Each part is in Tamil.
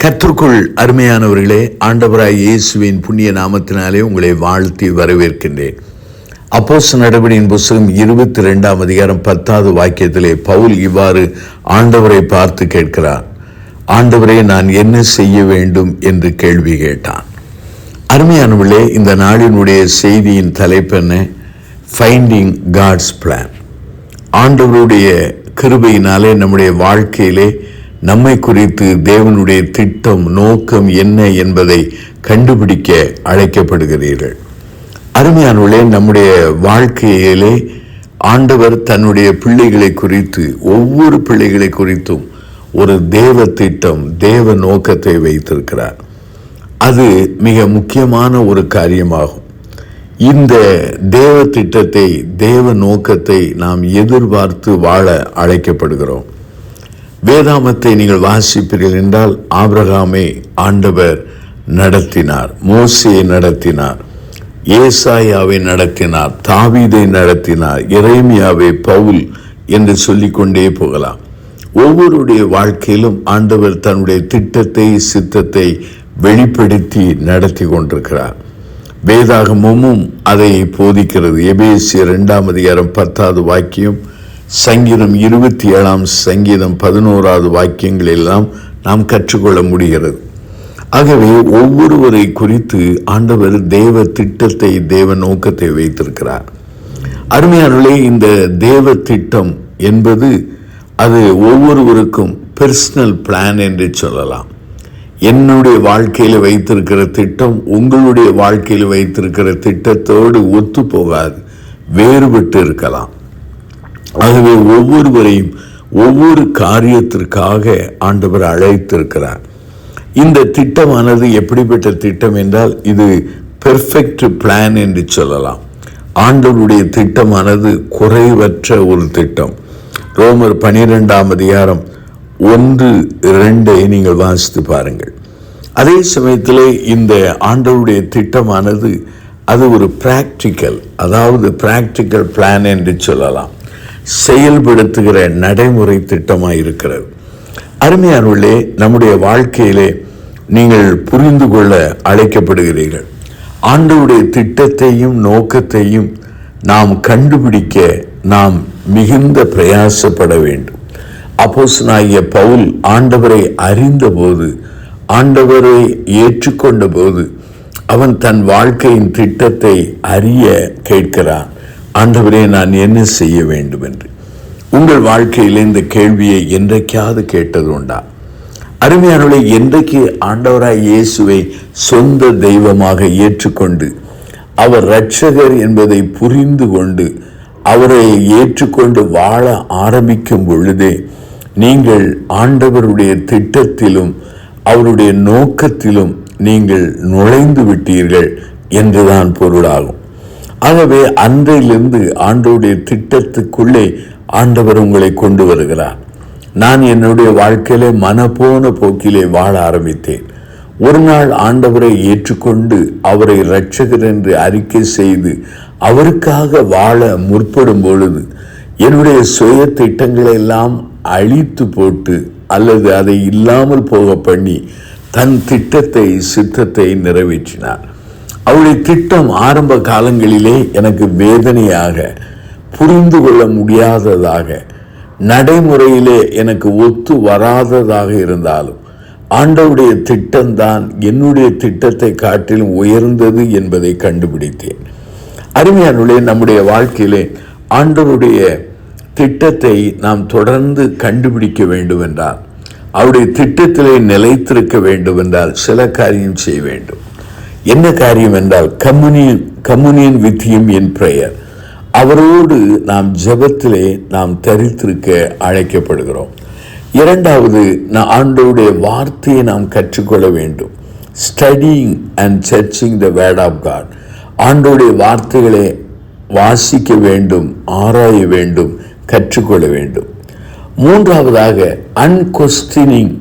கர்த்தருக்குள் அருமையானவர்களே, ஆண்டவராய் இயேசுவின் புண்ணிய நாமத்தினாலே உங்களை வாழ்த்தி வரவேற்கின்றேன். அப்போஸ்தலர் நடபடியின் புத்தகம் 22ஆம் அதிகாரம் 10வது வாக்கியத்திலே பவுல் இவ்வாறு ஆண்டவரை பார்த்து கேட்கிறார். ஆண்டவரே, நான் என்ன செய்ய வேண்டும் என்று கேள்வி கேட்டான். அருமையானவர்களே, இந்த நாளினுடைய செய்தியின் தலைப்பு என்ன? Finding God's plan. ஆண்டவருடைய கிருபையினாலே நம்முடைய வாழ்க்கையிலே நம்மை குறித்து தேவனுடைய திட்டம், நோக்கம் என்ன என்பதை கண்டுபிடிக்க அழைக்கப்படுகிறீர்கள். அருமையானவர்களே, நம்முடைய வாழ்க்கையிலே ஆண்டவர் தன்னுடைய பிள்ளைகளை குறித்து, ஒவ்வொரு பிள்ளைகளை குறித்தும் ஒரு தேவ திட்டம், தேவ நோக்கத்தை வைத்திருக்கிறார். அது மிக முக்கியமான ஒரு காரியமாகும். இந்த தேவ திட்டத்தை, தேவ நோக்கத்தை நாம் எதிர்பார்த்து வாழ அழைக்கப்படுகிறோம். வேதாமத்தை நீங்கள் வாசிப்பீர்கள் என்றால், ஆபிரகாமை ஆண்டவர் நடத்தினார், மோசேயை நடத்தினார், ஏசாயாவை நடத்தினார், தாவீதை நடத்தினார், எரேமியாவை, பவுல் என்று சொல்லிக்கொண்டே போகலாம். ஒவ்வொருடைய வாழ்க்கையிலும் ஆண்டவர் தன்னுடைய திட்டத்தை, சித்தத்தை வெளிப்படுத்தி நடத்தி கொண்டிருக்கிறார். வேதாகமும் அதை போதிக்கிறது. எபேசியர் 2ஆம் அதிகாரம் 10வது வாக்கியம், சங்கீதம் 27ஆம் சங்கீதம் 11வது வாக்கியங்கள் எல்லாம் நாம் கற்றுக்கொள்ள முடிகிறது. ஆகவே ஒவ்வொருவரை குறித்து ஆண்டவர் தேவ திட்டத்தை, தேவ நோக்கத்தை வைத்திருக்கிறார். அருமையானவர்களே, இந்த தேவ திட்டம் என்பது அது ஒவ்வொருவருக்கும் பர்சனல் பிளான் என்று சொல்லலாம். என்னுடைய வாழ்க்கையில் வைத்திருக்கிற திட்டம் உங்களுடைய வாழ்க்கையில் வைத்திருக்கிற திட்டத்தோடு ஒத்து போகாது, வேறுபட்டு இருக்கலாம். ஆகவே ஒவ்வொருவரையும் ஒவ்வொரு காரியத்திற்காக ஆண்டவர் அழைத்திருக்கிறார். இந்த திட்டமானது எப்படிப்பட்ட திட்டம் என்றால், இது பெர்ஃபெக்ட் பிளான் என்று சொல்லலாம். ஆண்டவருடைய திட்டமானது குறைவற்ற ஒரு திட்டம். ரோமர் 12ஆம் அதிகாரம் 1-2 நீங்கள் வாசித்து பாருங்கள். அதே சமயத்தில் இந்த ஆண்டவருடைய திட்டமானது அது ஒரு பிராக்டிக்கல், அதாவது பிராக்டிக்கல் பிளான் என்று சொல்லலாம், செயல்படுத்துகிற நடைமுறை திட்டமாக இருக்கிறது. அருமையானவர்களே, நம்முடைய வாழ்க்கையிலே நீங்கள் புரிந்து கொள்ள அழைக்கப்படுகிறீர்கள். ஆண்டவருடைய திட்டத்தையும் நோக்கத்தையும் நாம் கண்டுபிடிக்க நாம் மிகுந்த பிரயாசப்பட வேண்டும். அப்போஸ்தலனாகிய பவுல் ஆண்டவரை அறிந்தபோது, ஆண்டவரை ஏற்றுக்கொண்ட போது, அவன் தன் வாழ்க்கையின் திட்டத்தை அறிய கேட்கிறான். ஆண்டவரே, நான் என்ன செய்ய வேண்டும் என்று. உங்கள் வாழ்க்கையில் இந்த கேள்வியை என்றைக்காவது கேட்டது உண்டா? அருமையானவர்களே, என்றைக்கு ஆண்டவராய் இயேசுவை சொந்த தெய்வமாக ஏற்றுக்கொண்டு அவர் இரட்சகர் என்பதை புரிந்து கொண்டு அவரை ஏற்றுக்கொண்டு வாழ ஆரம்பிக்கும் பொழுதே நீங்கள் ஆண்டவருடைய திட்டத்திலும் அவருடைய நோக்கத்திலும் நீங்கள் நுழைந்து விட்டீர்கள் என்றுதான் பொருளாகும். ஆகவே அன்றையிலிருந்து ஆண்டவருடைய திட்டத்துக்குள்ளே ஆண்டவர் உங்களை கொண்டு வருகிறார். நான் என்னுடைய வாழ்க்கையிலே மனப்போன போக்கிலே வாழ ஆரம்பித்தேன். ஒரு நாள் ஆண்டவரை ஏற்றுக்கொண்டு அவரை இரட்சகர் என்று அறிக்கை செய்து அவருக்காக வாழ முற்படும் பொழுது என்னுடைய சுய திட்டங்களை எல்லாம் அழித்து போட்டு அல்லது அதை இல்லாமல் போக பண்ணி தன் திட்டத்தை, சித்தத்தை நிறைவேற்றினார். அவருடைய திட்டம் ஆரம்ப காலங்களிலே எனக்கு வேதனையாக, புரிந்து கொள்ள முடியாததாக, நடைமுறையிலே எனக்கு ஒத்து வராததாக இருந்தாலும் ஆண்டவருடைய திட்டம்தான் என்னுடைய திட்டத்தை காட்டிலும் உயர்ந்தது என்பதை கண்டுபிடித்தேன். அருமையானவர்களே, நம்முடைய வாழ்க்கையிலே ஆண்டவருடைய திட்டத்தை நாம் தொடர்ந்து கண்டுபிடிக்க வேண்டும் என்றால், அவருடைய திட்டத்திலே நிலைத்திருக்க வேண்டும் என்றால் சில காரியம் செய்ய வேண்டும். என்ன காரியம் என்றால், communion with him in prayer. அவரோடு நாம் ஜெபத்திலே நாம் தரித்திருக்க அழைக்கப்படுகிறோம். இரண்டாவது, ஆண்டவருடைய வார்த்தையை நாம் கற்றுக்கொள்ள வேண்டும். Studying and searching the word of God. ஆண்டவருடைய வார்த்தைகளை வாசிக்க வேண்டும், ஆராய வேண்டும், கற்றுக்கொள்ள வேண்டும். மூன்றாவதாக, அன்கொஸ்டினிங்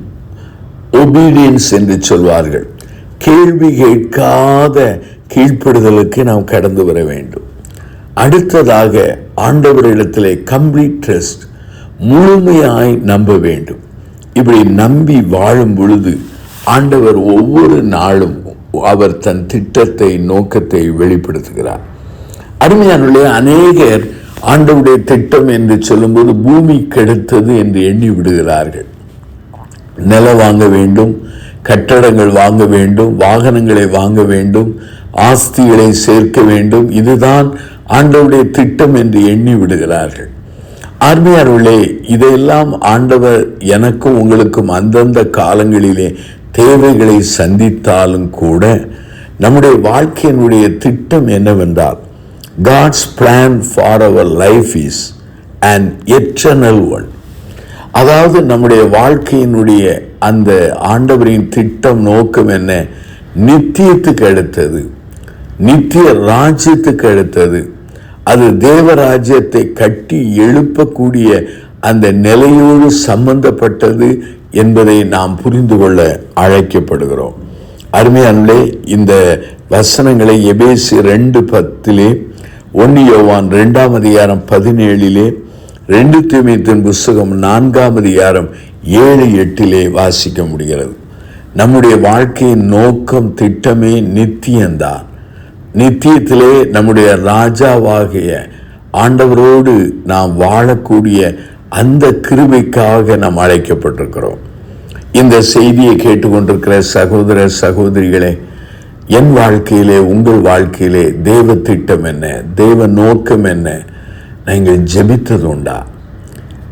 ஒபீடியன்ஸ் என்று சொல்வார்கள். கேள்வி கேட்காத கீழ்ப்படுதலுக்கு நாம் கடந்து வர வேண்டும். அடுத்ததாக, ஆண்டவரிடத்திலே கம்ப்ளீட் ட்ரஸ்ட், முழுமையாய் நம்ப வேண்டும். இப்படி நம்பி வாழும் பொழுது ஆண்டவர் ஒவ்வொரு நாளும் அவர் தன் திட்டத்தை, நோக்கத்தை வெளிப்படுத்துகிறார். அருமையானவர்களே, அநேகர் ஆண்டவருடைய திட்டம் என்று சொல்லும்போது பூமி கெடுத்தது என்று எண்ணி விடுகிறார்கள். நிலம் வாங்க வேண்டும், கட்டடங்கள் வாங்க வேண்டும், வாகனங்களை வாங்க வேண்டும், ஆஸ்திகளை சேர்க்க வேண்டும், இதுதான் ஆண்டவருடைய திட்டம் என்று எண்ணி விடுகிறார்கள். அருமையானவர்களே, இதையெல்லாம் ஆண்டவர் எனக்கும் உங்களுக்கும் அந்தந்த காலங்களிலே தேவைகளை சந்தித்தாலும் கூட நம்முடைய வாழ்க்கையினுடைய திட்டம் என்னவென்றால், God's plan for our life is an eternal one. அதாவது நம்முடைய வாழ்க்கையினுடைய அந்த ஆண்டவரின் திட்டம், நோக்கம் என்ன? நித்தியத்துக்கு அடுத்தது, நித்திய ராஜ்யத்துக்கு அடுத்தது, அது தேவராஜ்யத்தை கட்டி எழுப்பக்கூடிய அந்த நிலையோடு சம்பந்தப்பட்டது என்பதை நாம் புரிந்து கொள்ள அழைக்கப்படுகிறோம். அருமையானே, இந்த வசனங்களை எபேசியர் 2:10, 1 யோவான் 2ஆம் அதிகாரம் 17, 2 தீமோத்தேயுவின் புஸ்தகம் 4ஆம் அதிகாரம் 7-8 வாசிக்க முடிகிறது. நம்முடைய வாழ்க்கையின் நோக்கம், திட்டமே நித்தியம்தான். நித்தியத்திலே நம்முடைய ராஜாவாகிய ஆண்டவரோடு நாம் வாழக்கூடிய அந்த கிருபைக்காக நாம் அழைக்கப்பட்டிருக்கிறோம். இந்த செய்தியை கேட்டுக்கொண்டிருக்கிற சகோதர சகோதரிகளே, என் வாழ்க்கையிலே, உங்கள் வாழ்க்கையிலே தேவ திட்டம் என்ன, தேவ நோக்கம் என்ன? நீங்கள் ஜெபித்தது உண்டா?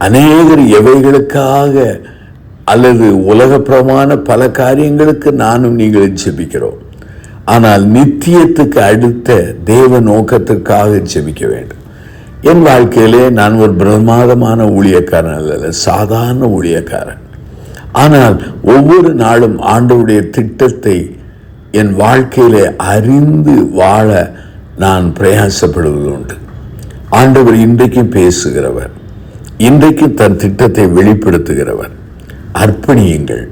அநேகர் எவைகளுக்காக அல்லது உலகப்பிரமான பல காரியங்களுக்கு நானும் நீங்கள் ஜெபிக்கிறோம். ஆனால் நித்தியத்துக்கு அடுத்த தேவ நோக்கத்திற்காக ஜெபிக்க வேண்டும். என் வாழ்க்கையிலே நான் ஒரு பிரமாதமான ஊழியக்காரன் அல்ல, சாதாரண ஊழியக்காரன். ஆனால் ஒவ்வொரு நாளும் ஆண்டவருடைய திட்டத்தை என் வாழ்க்கையிலே அறிந்து வாழ நான் பிரயாசப்படுவது உண்டு. ஆண்டவர் இன்றைக்கும் பேசுகிறவர், இன்றைக்கு தன் திட்டத்தை வெளிப்படுத்துகிறவர். அர்ப்பணியுங்கள்,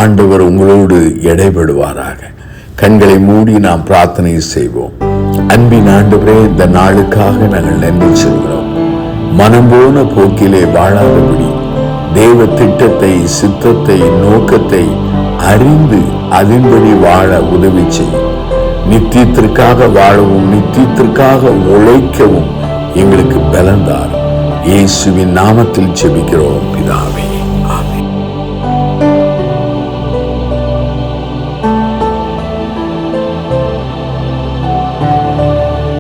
ஆண்டவர் உங்களோடு இடைபடுவாராக. கண்களை மூடி நாம் பிரார்த்தனை செய்வோம். அன்பின் ஆண்டவரே, இந்த நாளுக்காக நாங்கள் நன்றி சொல்கிறோம். மனம் போன போக்கிலே வாழாதபடி தேவ திட்டத்தை, சித்தத்தை, நோக்கத்தை அறிந்து அதன்படி வாழ உதவி செய்யும். நித்தியத்திற்காக வாழவும், நித்தியத்திற்காக உழைக்கவும் எங்களுக்கு பலன்தார். இயேசுவின் நாமத்தில் ஜெபிக்கிறோம் பிதாவே.